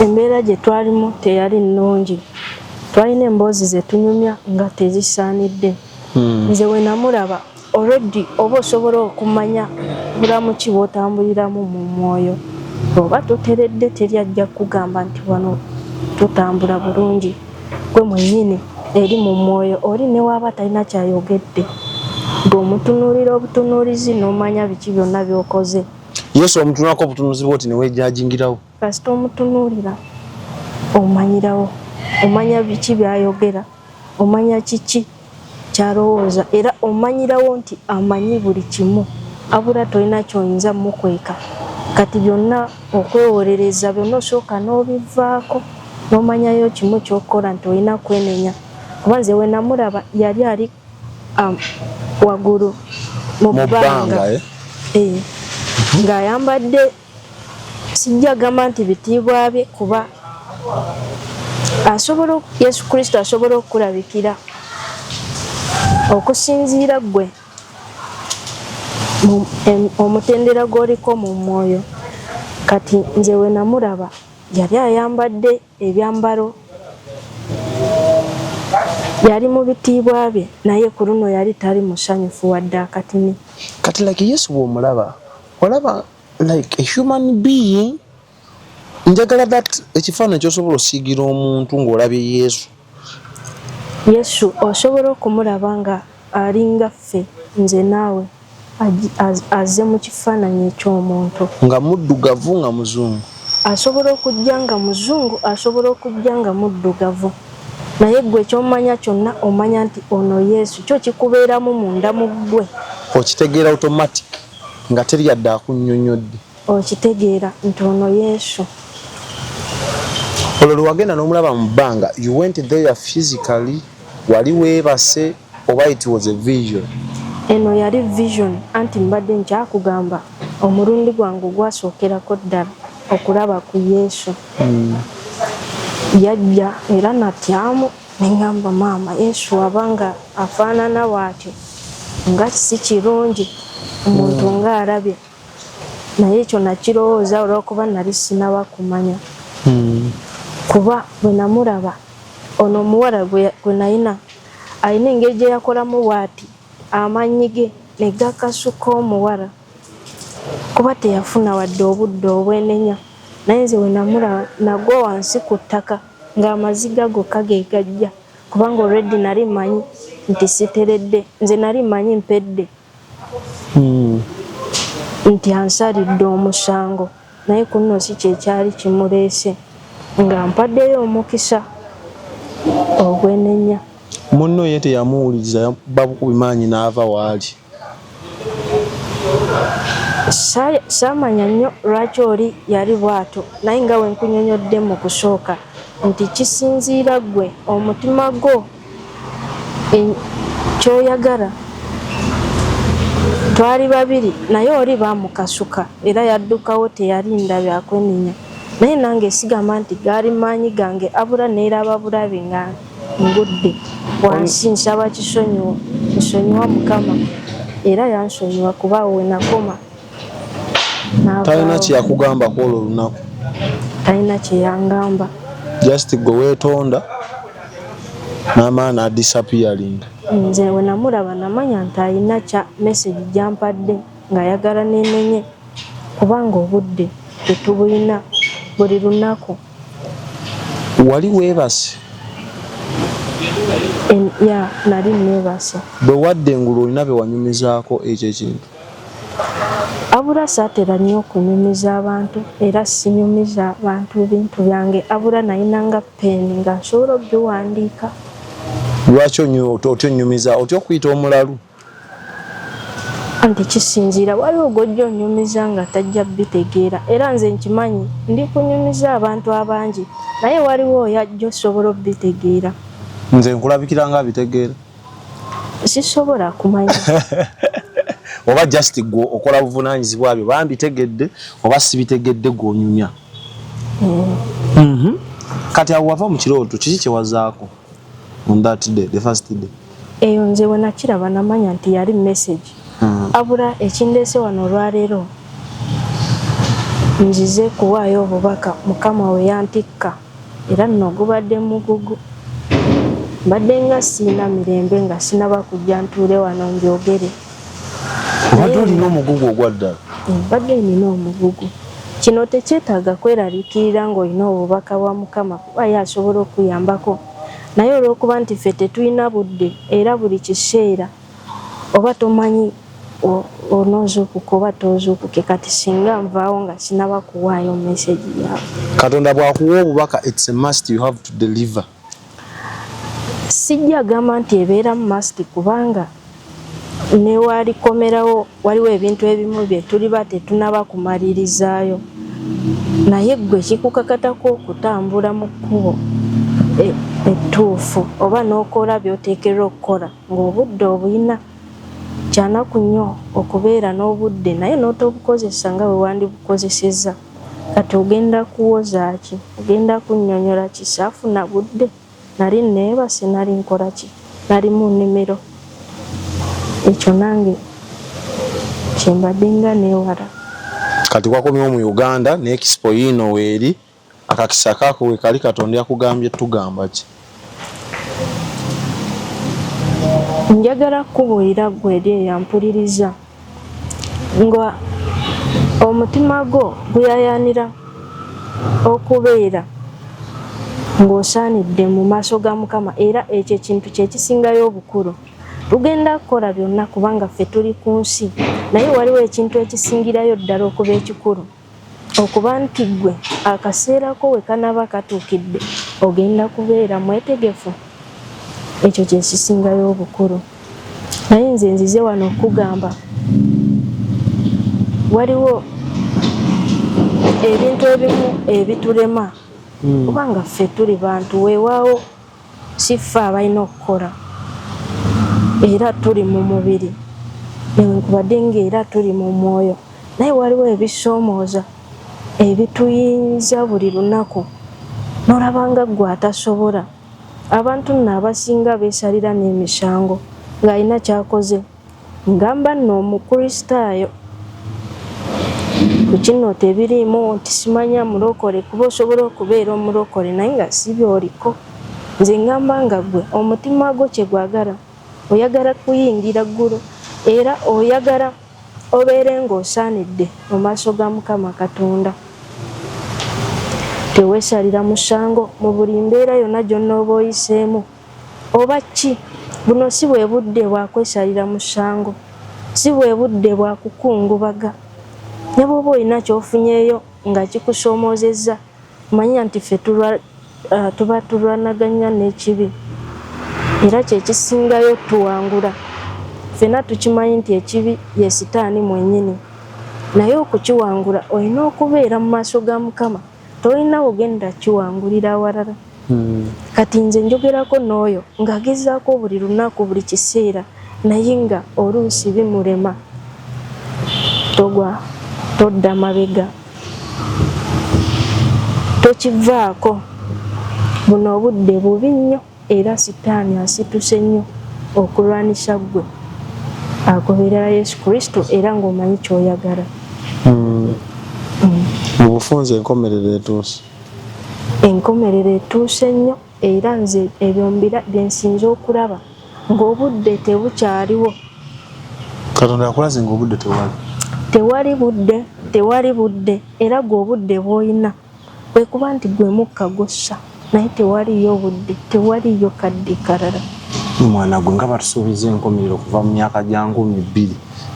embeera gye twalimu teyali nnungi. Twalina emboozi ze tunyumya nga tezisaanidde. Nze we namulaba already oba osobola okumanya bulamu ki bw'otambuliramu mu mwoyo. Oba toteredde teri ajja kugamba nti wano tutambula bulungi. Gwe mwennyini eri mu mwoyo oli ne waaba talina kyayogedde. Ng'omutunuulira obutunuulizi n'omanya biki byonna by'okoze. Yesu omutunuulako obutunuulizi bw'oti ne weejajingirawo. Kasita omutunuulira omanyirawo. Omanya biki byayogera. Omanya kiki kyalowooza. Era omanyirawo nti amanyi buli kimu. Abula tolina ky'oyinza mukweka. Kati byonna okwewolereza byonna osooka n'obivaako. N'omanyayo kimu ky'okola nti olina kwenenya. Kuba nze we namulaba yali ali waggulu mu bbanga. Ng'ayambadde sijja gamba nti bitiibwa bye kuba Yesu Kristo asobola okukulabikira okusinziira ggwe omutendera gw'oliko mu mwoyo. Kati nze we namulaba yali ayambadde ebyambalo yali mu bitiibwa bye naye ku luno yali tali musanyufu wadde akatini. Kati like Yesu bw'omulaba olaba like a human being. Njagala that ekifaananyi ky'osobola osiigira omuntu ng'olabye Yesu. Yesu osobola okumulaba nga alinga ffe nze naawe azze mu kifaananyi eky'omuntu. Nga muddugavu nga muzungu. Asobola okujja nga muzungu, asobola okujja nga muddugavu. Naye ggwe ky'omanya kyonna omanya nti ono Yesu kyo kikubeeramu munda mu ggwe. Okitegeera automatic nga teri yadde akunnyonnyodde. Okitegeera nti ono Yesu. Olwo lwe wagenda n'omulaba mu bbanga, you went there physically, wali weebase oba it was a vision? Eno yali vision anti mbadde nkyakugamba omulundi gwange gwasookerako ddala okulaba ku Yesu. Yajja era natyamu neŋŋamba maama Yesu abanga afaanana bw'atyo nga si kirungi omuntu ng'alabye. Naye ekyo nakirowooza olw'okuba nali sinaba kumanya. Kuba bwe namulaba ono omuwala gwe nayina alina engeri gye yakolamu bw'ati amannyi ge ne gakasuka omuwala kuba teyafuna wadde obudde obwenenya. Naye nze we namulaba nagwa wansi ku ttaka ng'amaziga gokka ge gajja kubanga already nali manyi nti siteredde. Nze nali manyi mpedde nti ansalidde omusango naye ku nno si kyekyali kimuleese nga mpaddeyo omukisa ogwenenya. Munno ye teyamuwuliriza yabba bukubimaanyi n'ava waali. Saamanya nnyo lwaki oli yali bw'ato naye nga we nkunyonyodde mu kusooka nti kisinziira ggwe omutima gwo ky'oyagala. Twali babiri naye oli baamukasuka era yaddukawo teyalinda byakwenenya. Naye nange sigamba nti gaali maanyi gange abula neeraba bulabe nga ngudde wansi nsaba nsonyiwa Mukama era yansonyiwa kuba we nakoma. Talina kyeyakugambako olwo olunaku? Talina kyeyangamba. Just gwe weetonda n'amaana adisappearing. Nze we namulaba namanya nti alina kya message gyampadde ng'ayagala nenenye kubanga obudde tetubulina buli lunaku. Wali weebase? Nali neebase. Bwe wadde engulu olina bye wanyumizaako ekyo ekintu? Abula saatera nnyo okunyumiza abantu era sinyumiza bantu bintu byange abula nayinanga peeni nga nsobola obiwandiika. Lwaki otyonyumiza otya okuyita omulalu? Anti kisinziira waliwo gojja onyumiza nga tajja bitegeera era nze nkimanyi ndi kunyumiza abantu abangi naye waliwo oyo ajja osobola obitegeera. Nze nkulabikira nga abitegeera? Sisobola kumanya. Oba just gwe okola buvunaanyizibwa byo bambitegedde oba sibitegedde gw'onyumya. Kati awo wava mu kirooto kiki kye wazaako on that day, the first day? Eyo nze we nakiraba namanya nti yali message. Abula ekindeese wano olwaleero nzize kuwaayo obubaka Mukama we yantikka era nno gubadde mugugu. Mbadde nga siina mirembe nga sinaba kujja ntuule wano njogere. Obadde olina omugugu ogwa ddala? Mbadde nina omugugu. Kino tekyetaaga kweraliikirira ng'olina obubaka bwa Mukama kuba ye asobola okuyambako. Naye olw'okuba nti ffe tetulina budde era buli kiseera oba tomanyi onoozuukuka oba toozuukuke, kati singa nvaawo nga sinaba kuwaayo meseji yaabwe. Katonda bw'akuwa obubaka, it's a must, you have to deliver. Sijja gamba nti ebeera mu must kubanga ne walikomerawo waliwo ebintu ebimu bye tuliba tetunaba kumalirizaayo. Naye ggwe kikukakatako okutambula mu kkubo ettuufu oba n'okola by'oteekerwa okukola ng'obudde obuyina. Kyanaku nnyo okubeera n'obudde naye n'otobukozesa nga bwe wandibukozesezza. Kati ogenda kuwoza ki? Ogenda kunnyonnyola ki? Saafuna budde. Nali neebase, nali nkola ki? Nali mu nnimiro. Ekyo nange kyembadde nga neewala. Kati wakomyewo mu Uganda ne Expo yino weeri, akakisa kaako we kali Katonda yakugambye tugamba ki? Njagala kubuulira ggwe eri eyampuliriza nga omutima gwo guyayaanira okubeera ng'osaanidde mu maaso ga Mukama era ekyo ekintu kye kisingayo obukulu. Tugenda kukola byonna kubanga ffe tuli ku nsi, naye waliwo ekintu ekisingirayo ddala okuba ekikulu, okuba nti ggwe akaseera ko we kanaba katuukidde ogenda kubeera mwetegefu. Ekyo kye kisingayo obukulu. Naye nze nzize wano okugamba waliwo ebintu ebimu ebitulema kubanga ffe tuli bantu, weewaawo si ffe abalina okukola era tuli mu mubiri newankubadde ng'era tuli mu mwoyo, naye waliwo ebisoomooza ebituyinza buli lunaku n'olaba nga ggwe atasobola. Abantu nno abasinga beesalira n'emisango ng'alina kyakoze. Ngamba nno Omukristaayo ku kino tebiriimu nti simanya mulokole kuba osobola okubeera omulokole naye nga si by'oliko. Nze ngamba nga ggwe omutima gwo kye gwagala, oyagala kuyingira ggulu era oyagala obeere ng'osaanidde mu maaso ga Mukama Katonda. Teweesalira musango mu buli mbeera yonna gy'onooba oyiseemu. Oba ki? Buno si bwe budde bwa kwesalira musango, si bwe budde bwa kukungubaga. Ne bw'oba olina ky'ofunyeeyo nga kikusoomoozezza, manya nti ffe tuba tulwanaganya n'ekibi era kye kisingayo tuwangula. Ffenna tukimanyi nti ekibi ye Sitaani mwennyini, naye okukiwangula olina okubeera mu maaso ga Mukama, tolina ogenda kiwangulira walala. Kati nze njogerako n'oyo ng'agezaako buli lunaku buli kiseera naye nga oluusi bimulema. Togwa, todda mabega, tokivaako. Buno obudde bubi nnyo era Sitaani asituse nnyo okulwanisa ggwe. Agoberera Yesu Kristo era ng'omanyi ky'oyagala. Mu bufunze enkomerero etuuse. Enkomerero etuuse nnyo era nze ebyo byensinze okulaba ng'obudde tebukyaliwo. Katonda yakulaze ng'obudde tewali. Tewali budde era gw'obudde bw'olina kwe kuba nti gwe mukka gussa naye tewaliyo budde, tewaliyo kadde kalala. Mwana gwe nga batusuubiza enkomerero kuva mu myaka gya 2000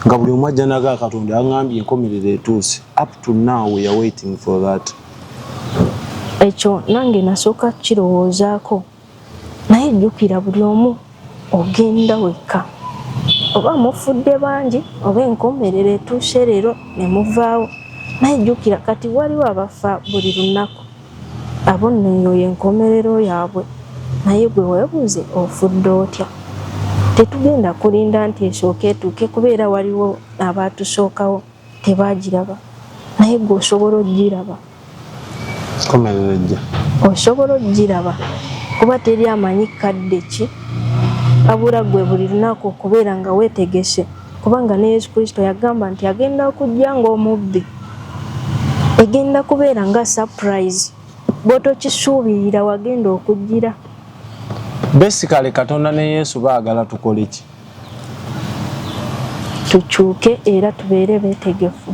nga buli omu ajja naga Katonda yangambye enkomerero etuuse. Up to now we are waiting for that. Ekyo nange nasooka kirowoozaako naye jjukira buli omu ogenda wekka. Oba mufudde bangi oba enkomerero etuuse leero ne muvaawo, naye jjukira kati waliwo abafa buli lunaku. Abo nno eyo y'enkomerero yaabwe, naye gwe weebuuze ofudde otya? Tetugenda kulinda nti esooke etuuke kubeera waliwo abaatusookawo tebaagiraba, naye gwe osobola ogiraba. Komerero ejja. Osobola ogiraba kuba teri amanyi kadde ki, abula gwe buli lunaku okubeera nga weetegese kubanga ne Yesu Kristo yagamba nti agenda okujja ng'omubbi. egenda kubeera nga surprise boto kisuubirira wagenda okujjira. Basically Katonda ne Yesu baagala tukole ki? Tukyuke era tubeere beetegefu,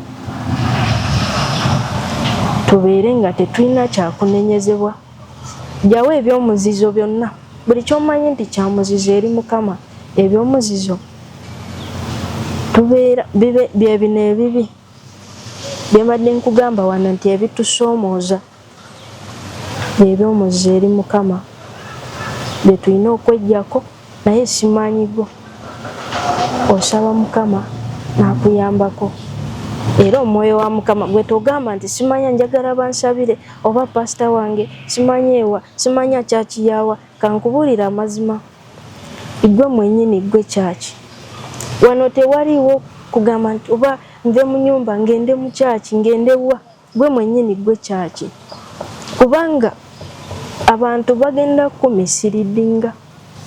tubeere nga tetulina kyakunenyezebwa. Jjawo ebyomuzizo byonna, buli kyomanyi nti kyamuzizo eri Mukama. Ebyomuzizo tubeera bye bino ebibi byembadde nkugamba wano nti ebitusoomooza ebyomuzizo eri Mukama bye tulina okwejjako. Naye simanyi gwo osaba Mukama n'akuyambako, era omwoyo wa Mukama gwe togamba nti simanya njagala bansabire oba pasita wange simanyi ewa simanya kyaki yawa. Kankubuulira amazima, gwe mwennyini gwe kyaki. Wano tewaliwo kugamba nti oba nve mu nyumba ngende mu kyaki ngende wa. Gwe mwennyini gwe kyaki, kubanga abantu bagenda kumisiridinga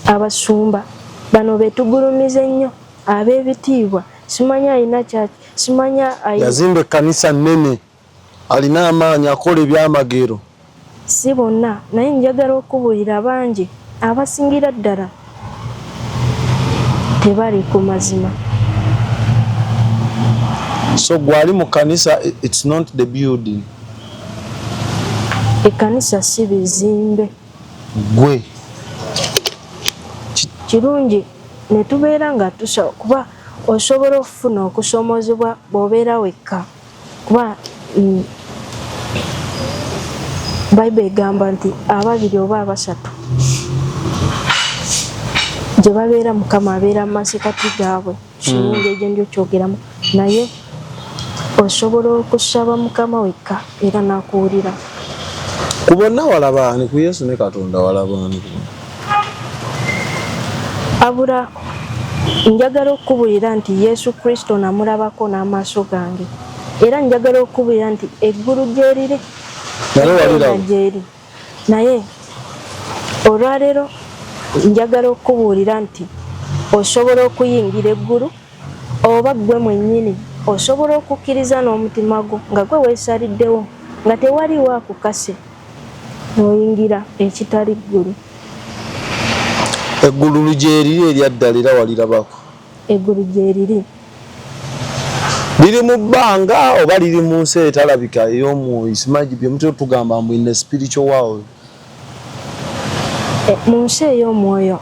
abasumba bano betugulumize nnyo ab'ebitiibwa. Simanya alina kyaki, simanya yazimba ekkanisa nnene, alina amaanyi akola ebyamagero. Si bonna, naye njagala okubuulira bangi abasingira ddala tebali ku mazima. So gwali mu kanisa, it's not the building. Ekkanisa si bizimbe. Gwe Kirungi ne tubeera nga kuba osobola okufuna okusoomozebwa bw'obeera wekka, kuba Bayibuli egamba nti ababiri oba abasatu gye babeera Mukama abeera mu masekati gaabwe. Kirungi egyo ndio kyogeramu, naye osobola okusaba Mukama wekka era n'akuwulira. ku bonna walabaani, ku Yesu ne Katonda walabaani. Abula njagala okubuulira nti Yesu Kristo namulabako n'amaaso gange, era njagala okubuulira nti eggulu gyeriri gyeri. Naye olwaleero njagala okubuulira nti osobola okuyingira eggulu, oba gwe mwennyini osobola okukkiriza n'omutima gwo nga gwe weesaliddewo nga tewaliwo akukase n'oyingira ekitali ggulu. Eggulu lugyeriri eryaddala era walirabako. Eggulu gyeriri liri mu bbanga oba liri mu nsi etalabika ey'omwoyo. Simanyi bye mutera tugamba mbu in the spiritual world. Mu nsi ey'omwoyo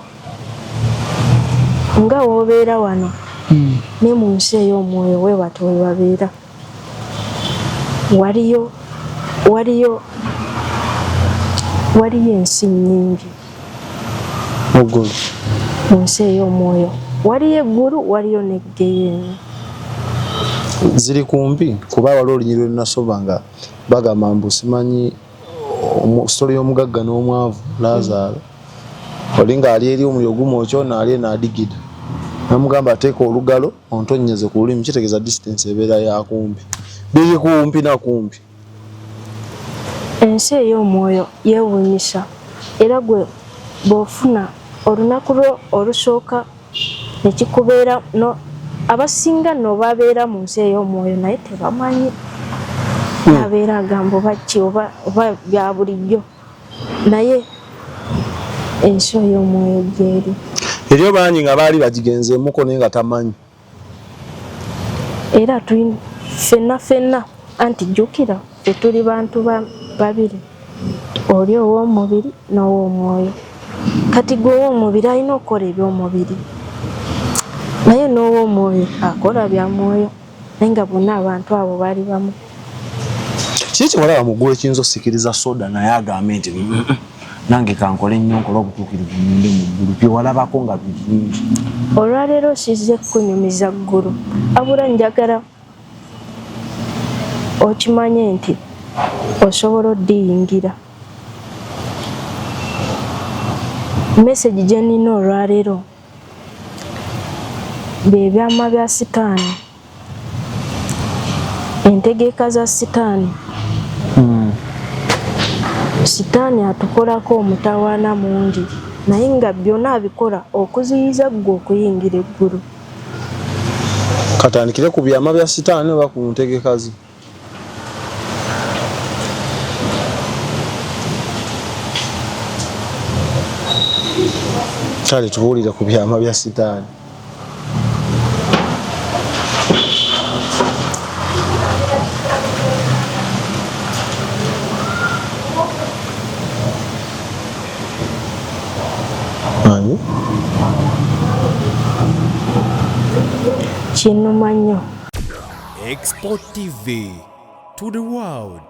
nga w'obeera wano ne mu nsi ey'omwoyo we bato we babeera waliyo ensi nnyingi. Muggulu mu nsi ey'omwoyo waliyo eggulu, waliyo n'eggeyeni. ziri kumpi kuba waliwo olunyiriro lunasoba nga bagamba mbu simanyi sitole y'omugagga n'omwavu Lazaalo. Oli nga ali eri omuliro gumwokyo n'ali n'adigida. Namugamba ateeka olugalo ontonnyeze ku lulimi, kitegeeza distance ebeera ya kumpi. Biri kumpi na kumpi. Ensi ey'omwoyo yeewuunyisa, era gwe bw'ofuna olunaku lwo olusooka ne kikubeera abasinga nno babeera mu nsi ey'omwoyo naye tebamanyi. Abeera agamba oba ki oba bya bulijjo, naye ensi ey'omwoyo gyeri. Eryo bangi nga baali bagigenzeemuko naye nga tamanyi. Era ffenna anti jjukira tetuli bantu babiri, oli ow'omubiri n'ow'omwoyo. Kati gwe ow'omubiri alina okukola eby'omubiri, naye n'ow'omwoyo akola bya mwoyo, naye nga bonna abantu abo baali bamu. Kiki kyewalaba mu ggulu ekiyinza osikiriza soda naye agambe nti nange kankole ennyo nkola obutuukirivu ngende mu ggulu, byewalabako nga birungi. Olwaleero sizze kunyumiza ggulu, abula njagala okimanye nti osobola oddiyingira. Message gye nnina olwaleero bye byama bya Sitaani, entegeeka za Sitaani. Sitaani atukolako omutawaana mungi, naye nga byonna abikola okuziyiza ggwe okuyingira eggulu. Katandikire ku byama bya Sitaani oba ku ntegeka ze? Kyali tubuulira ku byama bya sitaani. Kinuma nnyo. Export TV to the world.